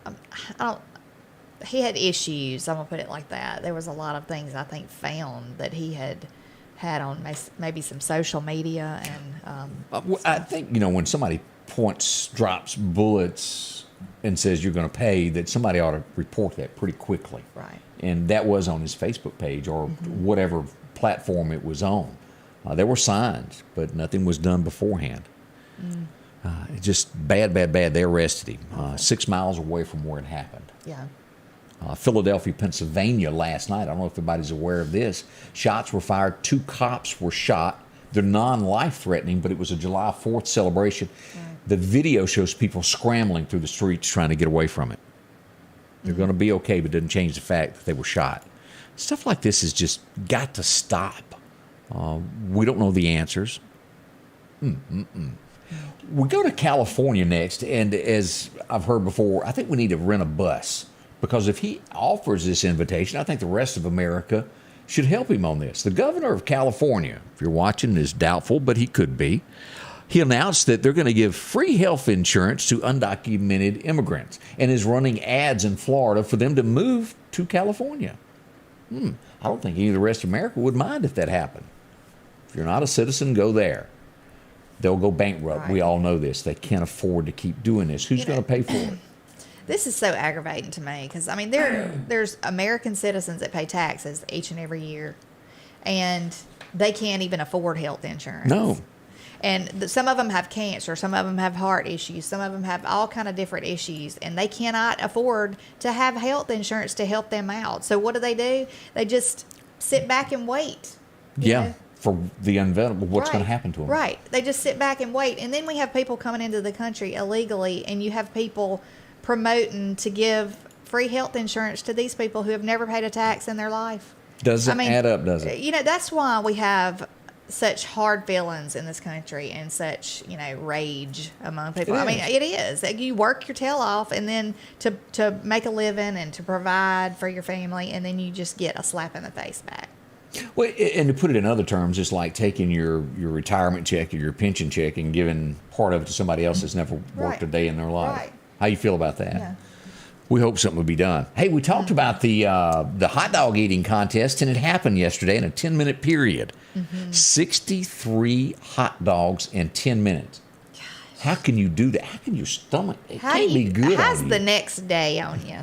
He had issues. I'm gonna put it like that. There was a lot of things I think found that he had on maybe some social media and. I think when somebody drops bullets and says you're going to pay, that somebody ought to report that pretty quickly. Right. And that was on his Facebook page or whatever platform it was on. There were signs, but nothing was done beforehand. Just bad. They arrested him 6 miles away from where it happened. Yeah. Philadelphia, Pennsylvania last night. I don't know if everybody's aware of this. Shots were fired. 2 cops were shot. They're non-life-threatening, but it was a July 4th celebration. Right. The video shows people scrambling through the streets trying to get away from it. They're going to be okay, but it doesn't change the fact that they were shot. Stuff like this has just got to stop. We don't know the answers. We go to California next, and as I've heard before, I think we need to rent a bus. Because if he offers this invitation, I think the rest of America should help him on this. The governor of California, if you're watching, is doubtful, but he could be. He announced that they're going to give free health insurance to undocumented immigrants and is running ads in Florida for them to move to California. I don't think any of the rest of America would mind if that happened. If you're not a citizen, go there. They'll go bankrupt. Right. We all know this. They can't afford to keep doing this. Who's going to pay for it? This is so aggravating to me because, I mean, there's American citizens that pay taxes each and every year, and they can't even afford health insurance. No. And some of them have cancer, some of them have heart issues, some of them have all kind of different issues, and they cannot afford to have health insurance to help them out. So what do? They just sit back and wait. You know? For the inevitable, what's going to happen to them. Right. They just sit back and wait. And then we have people coming into the country illegally, and you have people promoting to give free health insurance to these people who have never paid a tax in their life. Doesn't add up, does it? That's why we have such hard feelings in this country and such, rage among people. I mean, it is. You work your tail off and then to make a living and to provide for your family, and then you just get a slap in the face back. Well, and to put it in other terms, it's like taking your retirement check or your pension check and giving part of it to somebody else that's never worked a day in their life. Right. How you feel about that? Yeah. We hope something will be done. Hey, we talked about the hot dog eating contest, and it happened yesterday in a 10-minute period. 63 hot dogs in 10 minutes. Gosh. How can you do that? How can your stomach? It can't be good. How's the next day on you?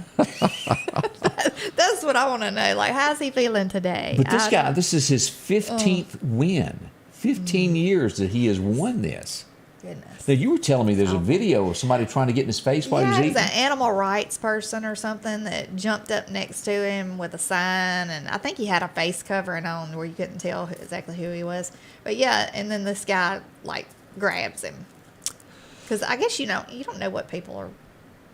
That's what I want to know. Like, how's he feeling today? But this guy, this is his 15th win. 15 years that he has won this. Goodness. Now, you were telling me there's a video of somebody trying to get in his face while he was eating. Yeah, it was an animal rights person or something that jumped up next to him with a sign, and I think he had a face covering on where you couldn't tell exactly who he was. But yeah, and then this guy, grabs him. Because I guess, you don't know what people are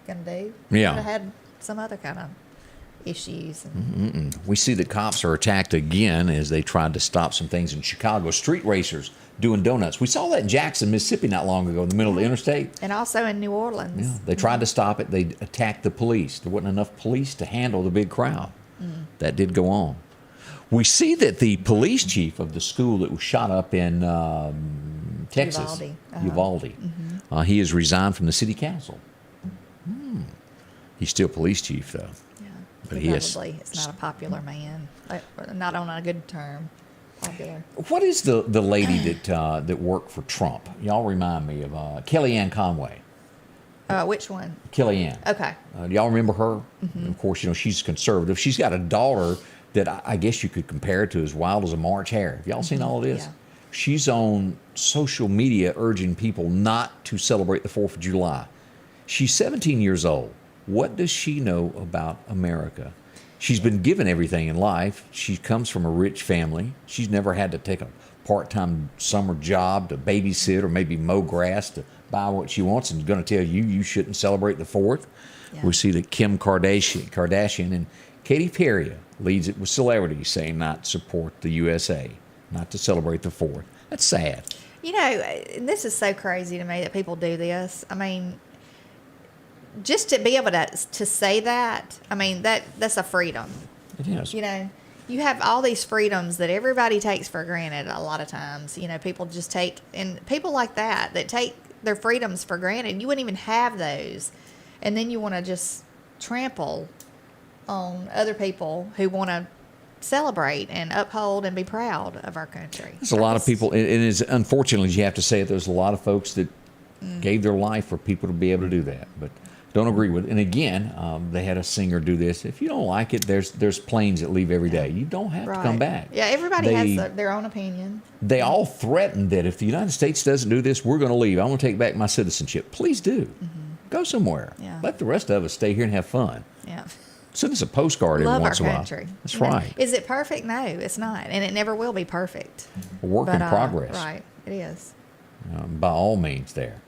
going to do. Yeah. Could have had some other kind of issues. We see that cops are attacked again as they tried to stop some things in Chicago. Street racers doing donuts. We saw that in Jackson, Mississippi not long ago in the middle of the interstate. And also in New Orleans. Yeah, they tried to stop it. They attacked the police. There wasn't enough police to handle the big crowd. That did go on. We see that the police chief of the school that was shot up in Texas, Uvalde, he has resigned from the city council. He's still police chief, though. Yeah, but it's not a popular man. Not on a good term. Popular. What is the lady that worked for Trump? Y'all remind me of Kellyanne Conway. Which one? Kellyanne. Okay. Do y'all remember her? Of course, she's conservative. She's got a daughter that I guess you could compare to as wild as a March hare. Have y'all seen all of this? Yeah. She's on social media urging people not to celebrate the 4th of July. She's 17 years old. What does she know about America? She's been given everything in life. She comes from a rich family. She's never had to take a part-time summer job to babysit or maybe mow grass to buy what she wants, and going to tell you shouldn't celebrate the 4th. Yeah. We see that Kim Kardashian and Katy Perry leads it with celebrities saying not to support the USA, not to celebrate the 4th. That's sad. This is so crazy to me that people do this. I mean, just to be able to say that, I mean, that's a freedom. It is. You have all these freedoms that everybody takes for granted a lot of times. People just take, and people like that take their freedoms for granted. You wouldn't even have those. And then you want to just trample on other people who want to celebrate and uphold and be proud of our country. There's a lot of people, and it's unfortunately, you have to say it, there's a lot of folks that gave their life for people to be able to do that. But don't agree with it. And again, they had a singer do this. If you don't like it, there's planes that leave every day. You don't have to come back. Yeah, everybody has their own opinion. They all threatened that if the United States doesn't do this, we're going to leave. I'm going to take back my citizenship. Please do. Go somewhere. Yeah. Let the rest of us stay here and have fun. Yeah. Send us a postcard every once in a while. Love our country. That's right. Is it perfect? No, it's not. And it never will be perfect. A work in progress. Right. It is. By all means there.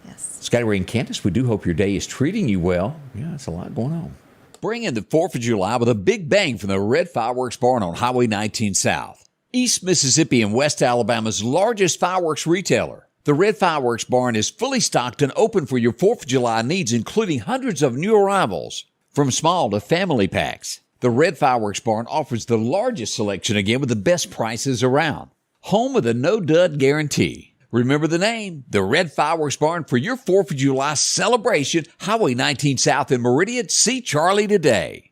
Yes. Scotty Ray and Candace, we do hope your day is treating you well. Yeah, it's a lot going on. Bring in the 4th of July with a big bang from the Red Fireworks Barn on Highway 19 South. East Mississippi and West Alabama's largest fireworks retailer. The Red Fireworks Barn is fully stocked and open for your 4th of July needs, including hundreds of new arrivals. From small to family packs, the Red Fireworks Barn offers the largest selection again with the best prices around. Home with a no-dud guarantee. Remember the name, the Red Fireworks Barn, for your 4th of July celebration, Highway 19 South in Meridian. See Charlie today.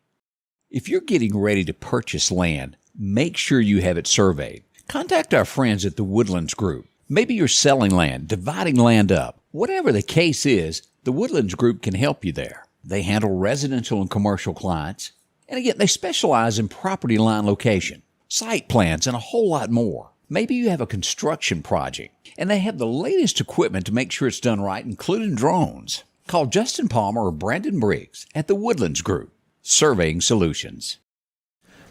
If you're getting ready to purchase land, make sure you have it surveyed. Contact our friends at the Woodlands Group. Maybe you're selling land, dividing land up. Whatever the case is, the Woodlands Group can help you there. They handle residential and commercial clients. And again, they specialize in property line location, site plans, and a whole lot more. Maybe you have a construction project, and they have the latest equipment to make sure it's done right, including drones. Call Justin Palmer or Brandon Briggs at the Woodlands Group, Surveying Solutions.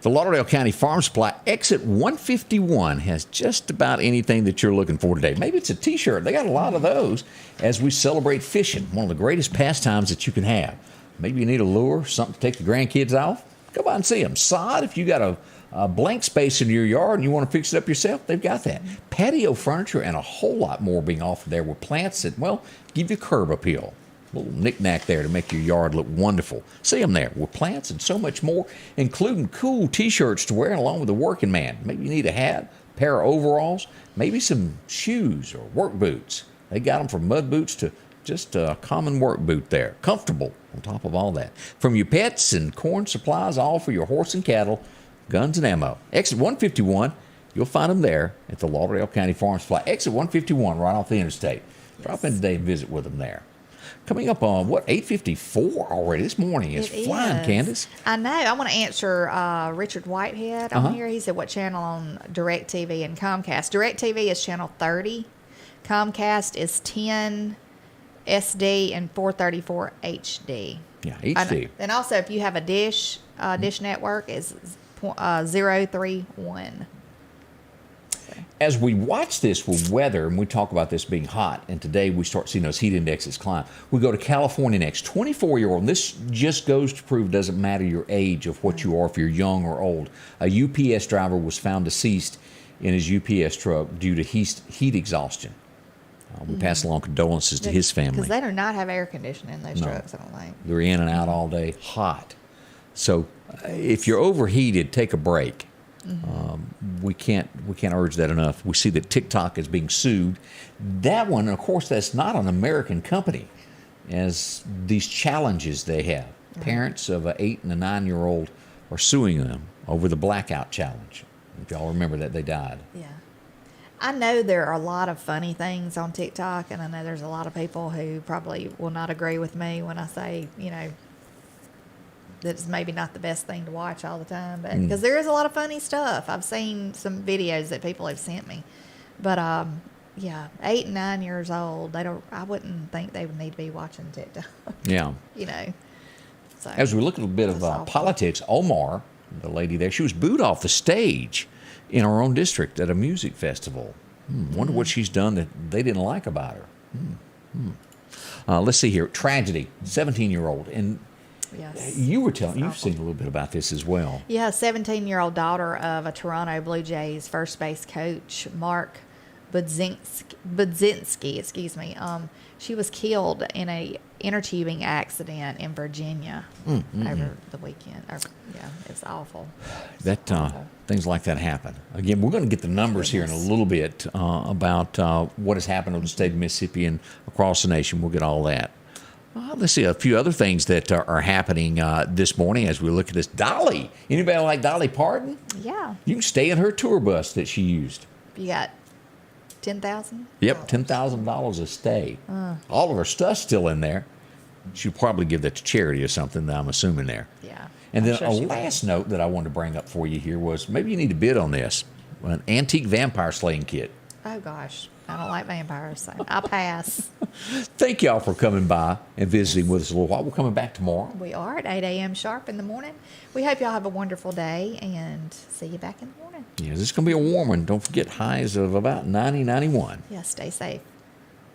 The Lauderdale County Farm Supply Exit 151 has just about anything that you're looking for today. Maybe it's a T-shirt. They got a lot of those as we celebrate fishing, one of the greatest pastimes that you can have. Maybe you need a lure, something to take the grandkids off. Go by and see them. Sod, if you got a a blank space in your yard and you want to fix it up yourself, they've got that. Patio furniture and a whole lot more being offered there with plants that, well, give you curb appeal. A little knick-knack there to make your yard look wonderful. See them there with plants and so much more, including cool T-shirts to wear along with a working man. Maybe you need a hat, a pair of overalls, maybe some shoes or work boots. They got them from mud boots to just a common work boot there. Comfortable on top of all that. From your pets and corn supplies, all for your horse and cattle, guns and ammo. Exit 151, you'll find them there at the Lauderdale County Farm Supply. Exit 151 right off the interstate. Drop in today and visit with them there. Coming up on, 8:54 already this morning. It's flying, Candace. I know. I want to answer Richard Whitehead on here. He said, what channel on DirecTV and Comcast? DirecTV is channel 30. Comcast is 10 SD and 434 HD. Yeah, HD. And also, if you have a Dish network, is 031. As we watch this with weather, and we talk about this being hot, and today we start seeing those heat indexes climb, we go to California next. 24-year-old, and this just goes to prove it doesn't matter your age of what you are, if you're young or old. A UPS driver was found deceased in his UPS truck due to heat exhaustion. We pass along condolences to his family. Because they do not have air conditioning in those trucks, I don't think. They're in and out all day, hot. So if you're overheated, take a break. We can't urge that enough. We see that TikTok is being sued. That one, of course, that's not an American company, as these challenges they have. Parents of an 8 and a 9-year-old are suing them over the blackout challenge. If y'all remember that, they died. Yeah. I know there are a lot of funny things on TikTok, and I know there's a lot of people who probably will not agree with me when I say, that it's maybe not the best thing to watch all the time, but because there is a lot of funny stuff. I've seen some videos that people have sent me, but 8 and 9 years old, I wouldn't think they would need to be watching TikTok. Yeah. So as we look at a bit of politics, Omar, the lady there, she was booed off the stage in her own district at a music festival. Wonder what she's done that they didn't like about her. Let's see here. Tragedy, 17-year-old, and yes. You were telling, you've seen a little bit about this as well. Yeah, 17-year-old daughter of a Toronto Blue Jays first base coach, Mark Budzinski, she was killed in a inner tubing accident in Virginia over the weekend. It's awful. Things like that happen. Again, we're going to get the numbers here in a little bit about what has happened in the state of Mississippi and across the nation. We'll get all that. Let's see a few other things that are happening this morning as we look at this. Dolly. Anybody like Dolly Parton? Yeah. You can stay in her tour bus that she used. You got $10,000? Yep, $10,000 a stay. All of her stuff's still in there. She'll probably give that to charity or something, I'm assuming there. Yeah. And then a last note that I wanted to bring up for you here was maybe you need to bid on this. An antique vampire slaying kit. Oh, gosh. I don't like vampires, so I'll pass. Thank y'all for coming by and visiting with us a little while. We're coming back tomorrow. We are at 8 a.m. sharp in the morning. We hope y'all have a wonderful day and see you back in the morning. Yeah, this is going to be a warm one. Don't forget highs of about 90, 91. Yeah, stay safe.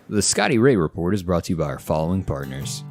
The Scotty Ray Report is brought to you by our following partners: